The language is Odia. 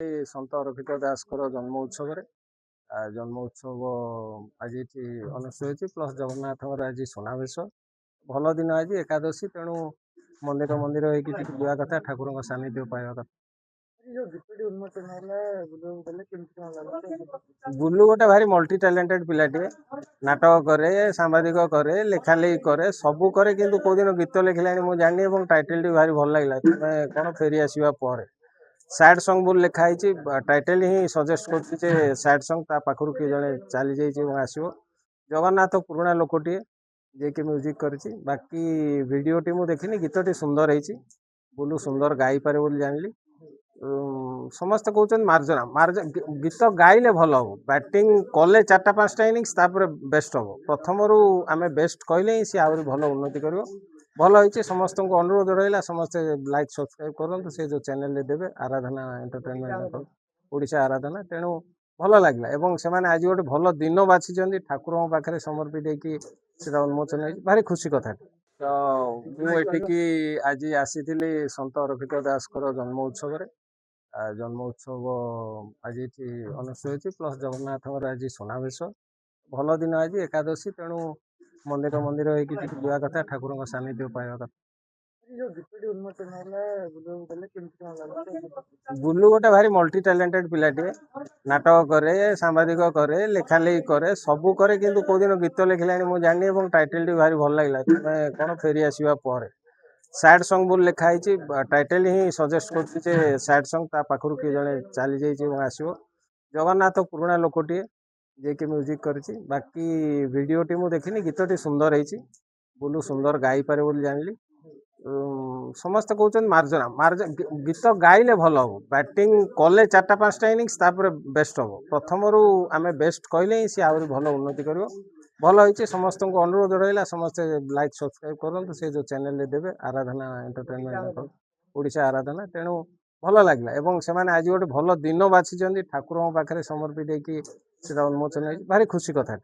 ସନ୍ଥ ରକ୍ଷିତ ଦାସଙ୍କର ଜନ୍ମ ଉତ୍ସବରେ ଜନ୍ମ ଉତ୍ସବ ଆଜି ଏଠି ଅନୁଷ୍ଠିତ ହୋଇଛି ପ୍ଲସ୍ ଜଗନ୍ନାଥଙ୍କର ଆଜି ସୁନାବେଶ। ଭଲ ଦିନ ଆଜି ଏକାଦଶୀ, ତେଣୁ ମନ୍ଦିର ମନ୍ଦିର ହେଇକି ଟିକେ ଯିବା କଥା, ଠାକୁରଙ୍କ ସାନ୍ନିଧ୍ୟ ପାଇବା କଥା। ବୁଲୁ ଗୋଟେ ଭାରି ମଲ୍ଟି ଟ୍ୟାଲେଣ୍ଟେଡ୍ ପିଲାଟିଏ। ନାଟକ କରେ, ସାମ୍ବାଦିକ କରେ, ଲେଖାଲେଖି କରେ, ସବୁ କରେ, କିନ୍ତୁ କୋଉଦିନ ଗୀତ ଲେଖିଲାଣି ମୁଁ ଜାଣିନି। ଏବଂ ଟାଇଟେଲଟି ଭାରି ଭଲ ଲାଗିଲା, ତମେ କ'ଣ ଫେରି ଆସିବା ପରେ। ସ୍ୟାଡ୍ ସଙ୍ଗ ବୋଲି ଲେଖା ହେଇଛି। ଟାଇଟେଲ ହିଁ ସଜେଷ୍ଟ କରୁଛି ଯେ ସ୍ୟାଡ୍ ସଙ୍ଗ, ତା ପାଖରୁ କିଏ ଜଣେ ଚାଲି ଯାଇଛି ଏବଂ ଆସିବ। ଜଗନ୍ନାଥ ପୁରୁଣା ଲୋକଟିଏ ଯିଏକି ମ୍ୟୁଜିକ୍ କରିଛି। ବାକି ଭିଡ଼ିଓଟି ମୁଁ ଦେଖିନି, ଗୀତଟି ସୁନ୍ଦର ହେଇଛି। ବୁଲୁ ସୁନ୍ଦର ଗାଇପାରେ ବୋଲି ଜାଣିଲି। ସମସ୍ତେ କହୁଛନ୍ତି ମାର୍ଜନା ଗୀତ ଗାଇଲେ ଭଲ ହବ। ବ୍ୟାଟିଂ କଲେ 4-5ଟା ଇନିଂସ, ତାପରେ ବେଷ୍ଟ ହବ। ପ୍ରଥମରୁ ଆମେ ବେଷ୍ଟ କହିଲେ ହିଁ ସିଏ ଆହୁରି ଭଲ ଉନ୍ନତି କରିବ। ଭଲ ହେଇଛି। ସମସ୍ତଙ୍କୁ ଅନୁରୋଧ ରହିଲା, ସମସ୍ତେ ଲାଇକ୍ ସବସ୍କ୍ରାଇବ୍ କରନ୍ତୁ। ସେ ଯେଉଁ ଚ୍ୟାନେଲରେ ଦେବେ ଆରାଧନା ଏଣ୍ଟରଟେନମେଣ୍ଟ, ଓଡ଼ିଶା ଆରାଧନା, ତେଣୁ ଭଲ ଲାଗିଲା। ଏବଂ ସେମାନେ ଆଜି ଗୋଟେ ଭଲ ଦିନ ବାଛିଛନ୍ତି, ଠାକୁରଙ୍କ ପାଖରେ ସମର୍ପିତ ହେଇକି ସେଟା ଉନ୍ମୋଚନ ହେଇଛି। ଭାରି ଖୁସି କଥା। ତ ମୁଁ ଏଠିକି ଆଜି ଆସିଥିଲି ସନ୍ଥ ରକ୍ଷିତ ଦାସଙ୍କର ଜନ୍ମ ଉତ୍ସବରେ। ଜନ୍ମ ଉତ୍ସବ ଆଜି ଏଠି ଅନୁଷ୍ଠିତ ହୋଇଛି ପ୍ଲସ୍ ଜଗନ୍ନାଥଙ୍କର ଆଜି ସୁନାବେଶ। ଭଲ ଦିନ ଆଜି ଏକାଦଶୀ, ତେଣୁ ମନ୍ଦିର ମନ୍ଦିର ହେଇକି ଟିକେ ଯିବା କଥା, ଠାକୁରଙ୍କ ସାନ୍ନିଧ୍ୟ ପାଇବା କଥା। ବୁଲୁ ଗୋଟେ ଭାରି ମଲ୍ଟି ଟ୍ୟାଲେଣ୍ଟେଡ୍ ପିଲାଟିଏ। ନାଟକ କରେ, ସାମ୍ବାଦିକ କରେ, ଲେଖାଲେଖି କରେ, ସବୁ କରେ, କିନ୍ତୁ କୋଉଦିନ ଗୀତ ଲେଖିଲାଣି ମୁଁ ଜାଣିନି। ଏବଂ ଟାଇଟେଲଟି ଭାରି ଭଲ ଲାଗିଲା, ତମେ କ'ଣ ଫେରି ଆସିବା ପରେ। ସ୍ୟାଡ୍ ସଙ୍ଗ ବୋଲି ଲେଖା ହେଇଛି। ଟାଇଟେଲ ହିଁ ସଜେଷ୍ଟ କରୁଛି ଯେ ସ୍ୟାଡ୍ ସଙ୍ଗ, ତା ପାଖରୁ କିଏ ଜଣେ ଚାଲି ଯାଇଛି ଏବଂ ଆସିବ। ଜଗନ୍ନାଥ ପୁରୁଣା ଲୋକଟିଏ ଯିଏକି ମ୍ୟୁଜିକ୍ କରିଛି। ବାକି ଭିଡ଼ିଓଟି ମୁଁ ଦେଖିନି, ଗୀତଟି ସୁନ୍ଦର ହେଇଛି। ବୁଲୁ ସୁନ୍ଦର ଗାଇପାରେ ବୋଲି ଜାଣିଲି। ସମସ୍ତେ କହୁଛନ୍ତି ମାର୍ଜନା ଗୀତ ଗାଇଲେ ଭଲ ହବ। ବ୍ୟାଟିଂ କଲେ 4-5ଟା ଇନିଂସ, ତାପରେ ବେଷ୍ଟ ହବ। ପ୍ରଥମରୁ ଆମେ ବେଷ୍ଟ କହିଲେ ହିଁ ସିଏ ଆହୁରି ଭଲ ଉନ୍ନତି କରିବ। ଭଲ ହେଇଛି। ସମସ୍ତଙ୍କୁ ଅନୁରୋଧ ରହିଲା, ସମସ୍ତେ ଲାଇକ୍ ସବସ୍କ୍ରାଇବ୍ କରନ୍ତୁ। ସେ ଯେଉଁ ଚ୍ୟାନେଲରେ ଦେବେ ଆରାଧନା ଏଣ୍ଟରଟେନମେଣ୍ଟ, ଓଡ଼ିଶା ଆରାଧନା, ତେଣୁ ଭଲ ଲାଗିଲା। ଏବଂ ସେମାନେ ଆଜି ଗୋଟେ ଭଲ ଦିନ ବାଛିଛନ୍ତି, ଠାକୁରଙ୍କ ପାଖରେ ସମର୍ପିତ ହେଇକି ସେଟା ଉନ୍ମୋଚନ ହେଇଛି। ଭାରି ଖୁସି କଥା।